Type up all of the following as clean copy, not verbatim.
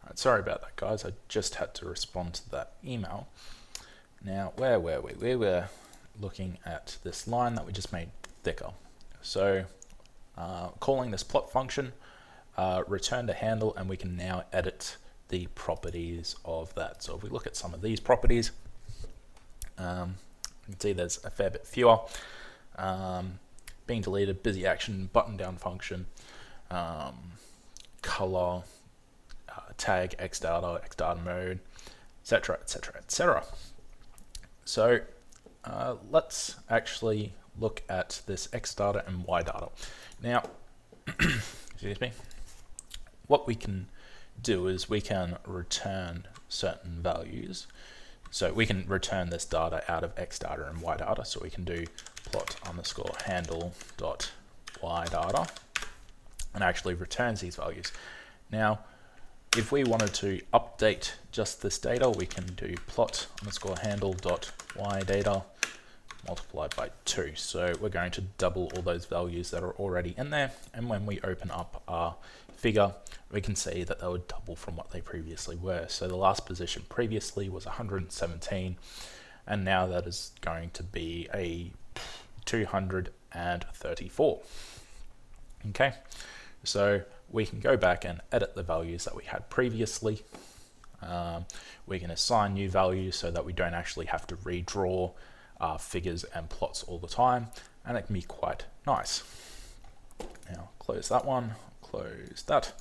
Right, sorry about that, guys. I just had to respond to that email. Now, where were we? We were looking at this line that we just made thicker. So calling this plot function, return to handle, and we can now edit the properties of that. So if we look at some of these properties, you can see there's a fair bit fewer. Being deleted, busy action, button down function, color, tag, xdata mode, etc, etc, etc. So let's actually look at this xdata and ydata. Now, excuse me, what we can do is we can return certain values. So we can return this data out of xdata and ydata. So we can do plot underscore handle dot ydata, and actually returns these values. Now, if we wanted to update just this data, we can do plot underscore handle dot ydata multiplied by 2. So we're going to double all those values that are already in there, and when we open up our figure, we can see that they would double from what they previously were. So the last position previously was 117, and now that is going to be a 234. Okay, so we can go back and edit the values that we had previously. We can assign new values so that we don't actually have to redraw figures and plots all the time, and it can be quite nice. Now close that one, close that,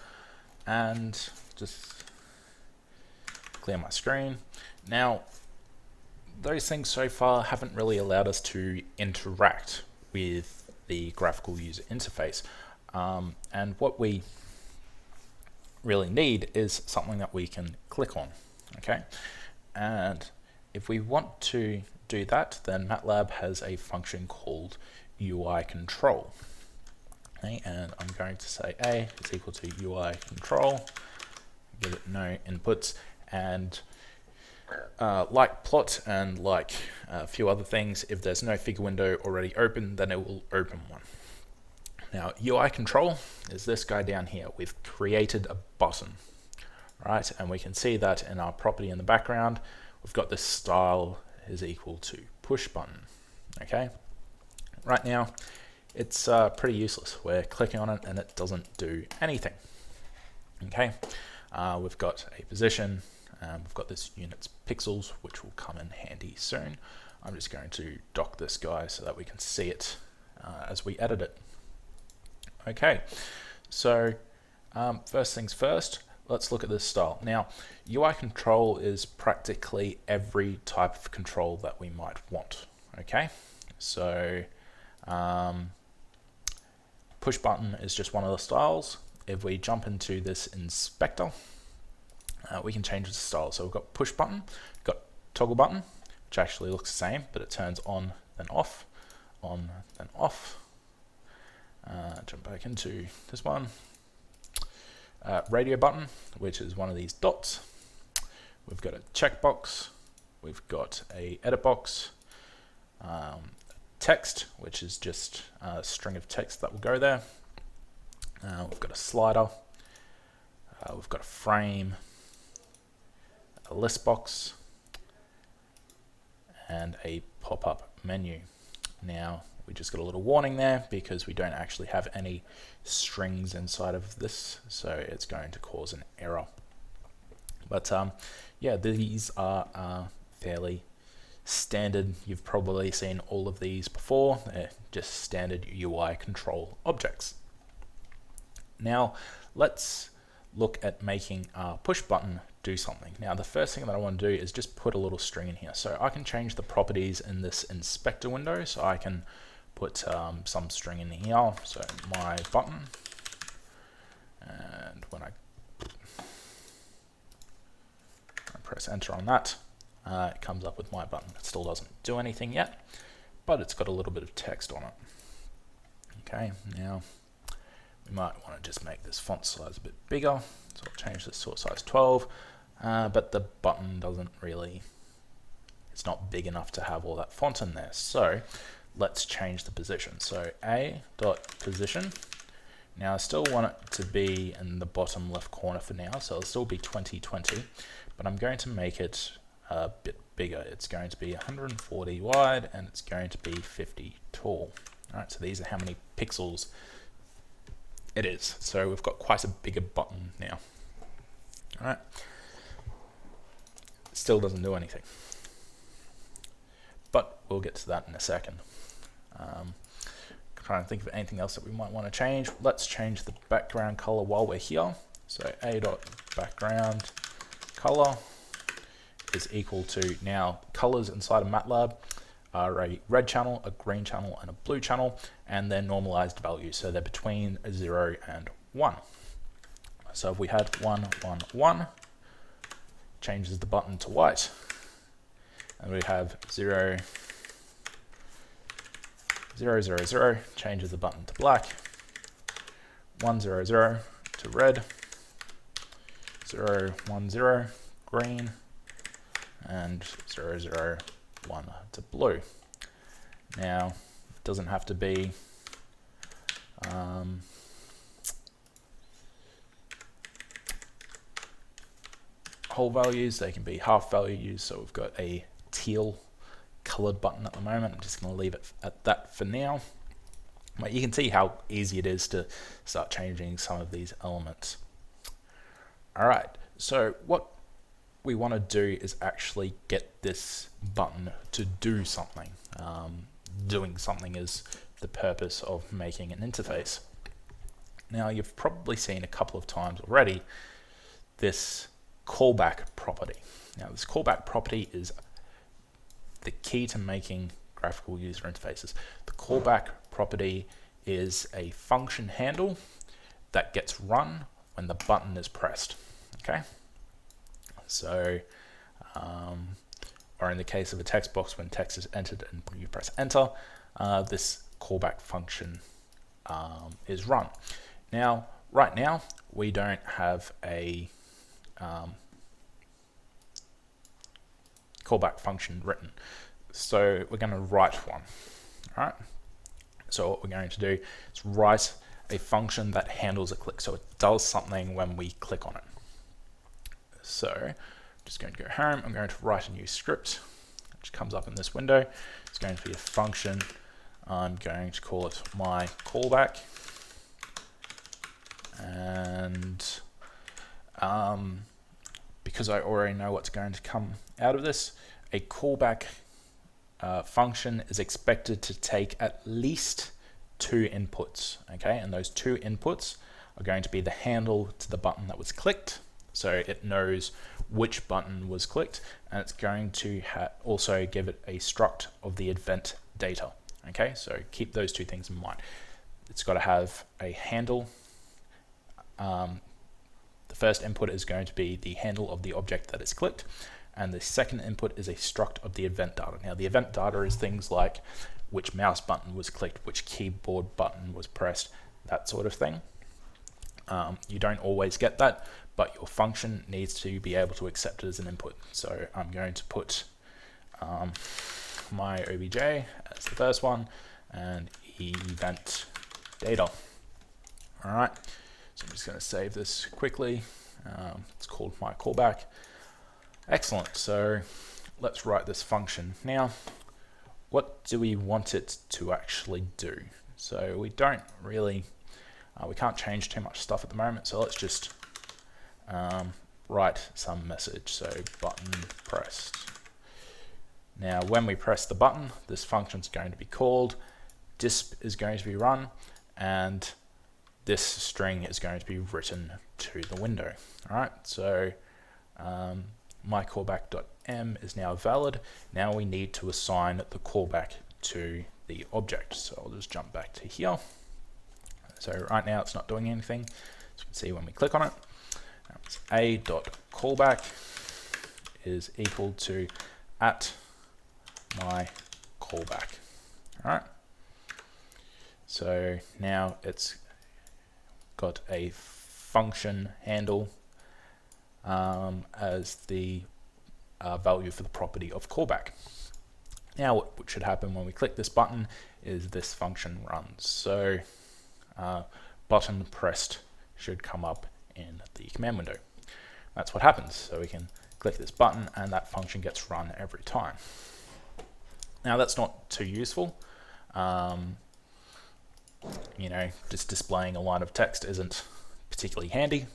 and just clear my screen. Now, those things so far haven't really allowed us to interact with the graphical user interface, and what we really need is something that we can click on. Okay, and if we want to do that, then MATLAB has a function called UI control. Okay, and I'm going to say A is equal to UI control, give it no inputs, and like plot and like a few other things, if there's no figure window already open, then it will open one. Now, UI control is this guy down here. We've created a button, right? And we can see that in our property in the background, we've got this style is equal to push button. Okay, right now it's pretty useless. We're clicking on it and it doesn't do anything. Okay, we've got a position, we've got this units pixels, which will come in handy soon. I'm just going to dock this guy so that we can see it as we edit it. Okay, so first things first, let's look at this style. Now, UI control is practically every type of control that we might want. Okay, so push button is just one of the styles. If we jump into this inspector, we can change the style. So we've got push button, we've got toggle button, which actually looks the same, but it turns on then off, on then off. Jump back into this one. Radio button, which is one of these dots. We've got a checkbox. We've got a edit box. Text, which is just a string of text that will go there. We've got a slider. We've got a frame, a list box, and a pop-up menu. Now, we just got a little warning there because we don't actually have any strings inside of this, so it's going to cause an error. But yeah, these are fairly standard. You've probably seen all of these before. They're just standard UI control objects. Now, let's look at making our push button do something. Now, the first thing that I want to do is just put a little string in here. So I can change the properties in this inspector window, so I can put some string in here, so my button, and when I press enter on that, it comes up with my button. It still doesn't do anything yet, but it's got a little bit of text on it. Okay, now we might want to just make this font size a bit bigger, so I'll change this to a size 12, but the button doesn't really, it's not big enough to have all that font in there, so let's change the position. So a.position. Now I still want it to be in the bottom left corner for now, so it'll still be 2020, but I'm going to make it a bit bigger. It's going to be 140 wide and it's going to be 50 tall. All right, so these are how many pixels it is. So we've got quite a bigger button now. All right, still doesn't do anything, but we'll get to that in a second. Trying to think of anything else that we might want to change. Let's change the background color while we're here. So a.background color is equal to, now colors inside of MATLAB are a red channel, a green channel, and a blue channel, and they're normalized values, so they're between 0 and 1. So if we had 1, 1, 1, changes the button to white, and we have 0, 0, 0, 0, changes the button to black, 1, 0, 0 to red, 0, 1, 0, green, and 0, 0, 1 to blue. Now, it doesn't have to be whole values, they can be half values. So we've got a teal colored button at the moment. I'm just going to leave it at that for now. But you can see how easy it is to start changing some of these elements. All right, so what we want to do is actually get this button to do something. Doing something is the purpose of making an interface. Now, you've probably seen a couple of times already this callback property. Now, this callback property is the key to making graphical user interfaces. The callback property is a function handle that gets run when the button is pressed. Okay, so or in the case of a text box, when text is entered and you press enter, this callback function is run. Now, right now, we don't have a callback function written, so we're going to write one. All right, so what we're going to do is write a function that handles a click, so it does something when we click on it. So I'm just going to go home, I'm going to write a new script, which comes up in this window. It's going to be a function. I'm going to call it my callback, and because I already know what's going to come out of this, a callback function is expected to take at least 2 inputs, okay? And those 2 inputs are going to be the handle to the button that was clicked, so it knows which button was clicked, and it's going to also give it a struct of the event data, okay? So keep those 2 things in mind. It's got to have a handle. The first input is going to be the handle of the object that is clicked, and the second input is a struct of the event data. Now, the event data is things like which mouse button was clicked, which keyboard button was pressed, that sort of thing. You don't always get that, but your function needs to be able to accept it as an input. So I'm going to put my obj as the first one and event data. All right, so I'm just going to save this quickly. It's called my callback. Excellent, so let's write this function. Now, what do we want it to actually do? So we don't really, we can't change too much stuff at the moment, so let's just write some message. So button pressed. Now, when we press the button, this function is going to be called, disp is going to be run, and this string is going to be written to the window. All right, so my callback.m is now valid. Now we need to assign the callback to the object. So I'll just jump back to here. So right now it's not doing anything. As you can see when we click on it, it's a.callback is equal to at my callback. All right. So now it's got a function handle as the value for the property of callback. Now what should happen when we click this button is this function runs. So button pressed should come up in the command window. That's what happens. So we can click this button and that function gets run every time. Now that's not too useful. Just displaying a line of text isn't particularly handy,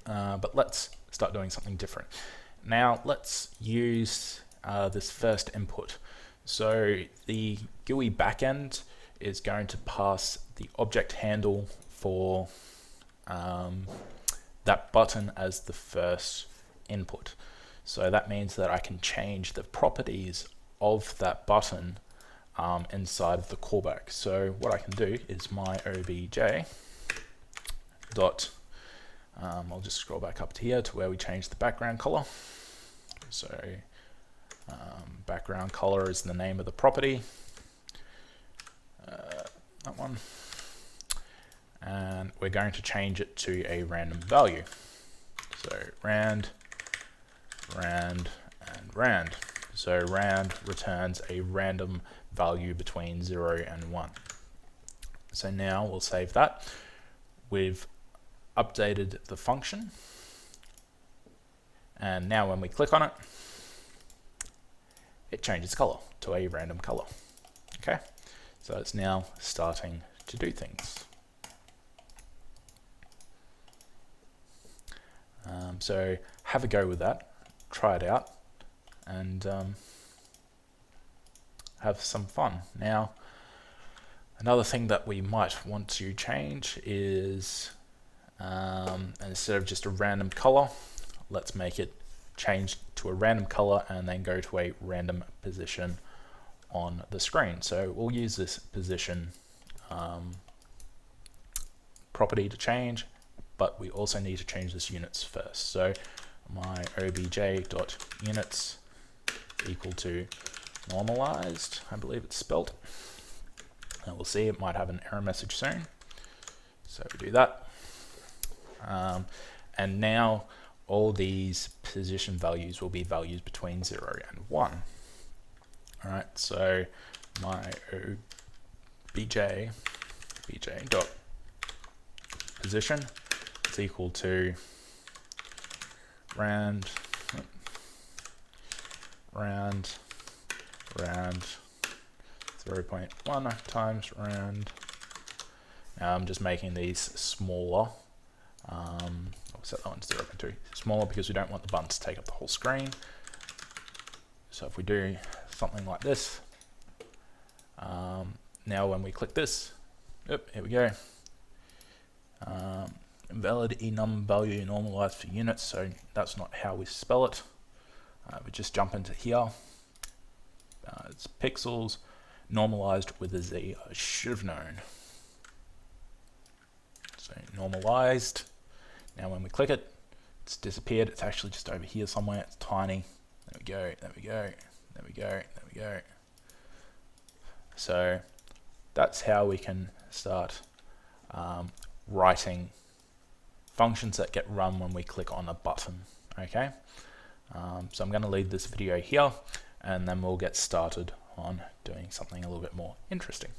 but let's start doing something different. Now let's use this first input. So the GUI backend is going to pass the object handle for that button as the first input. So that means that I can change the properties of that button inside of the callback. So what I can do is my obj dot, I'll just scroll back up to here to where we change the background color. So background color is the name of the property, that one, and we're going to change it to a random value. So rand, and rand. So rand returns a random value between 0 and 1. So now we'll save that. We've updated the function, and now when we click on it, it changes color to a random color. Okay, so it's now starting to do things. So have a go with that, try it out, and have some fun. Now, another thing that we might want to change is instead of just a random color, let's make it change to a random color and then go to a random position on the screen. So we'll use this position property to change, but we also need to change this units first. So my obj.units equal to normalized, I believe it's spelled. And we'll see, it might have an error message soon. So we do that. And now all these position values will be values between 0 and 1. All right, so my obj dot position is equal to rand 0.1 times rand. Now I'm just making these smaller. I'll set that one to 0.2. Smaller because we don't want the button to take up the whole screen. So if we do something like this, now when we click this, here we go. Invalid enum value normalized for units, so that's not how we spell it. We just jump into here. It's pixels normalized with a Z. I should have known. So normalized. Now when we click it, it's disappeared. It's actually just over here somewhere. It's tiny. There we go. There we go. There we go. There we go. So that's how we can start writing functions that get run when we click on a button. Okay. So I'm going to leave this video here, and then we'll get started on doing something a little bit more interesting.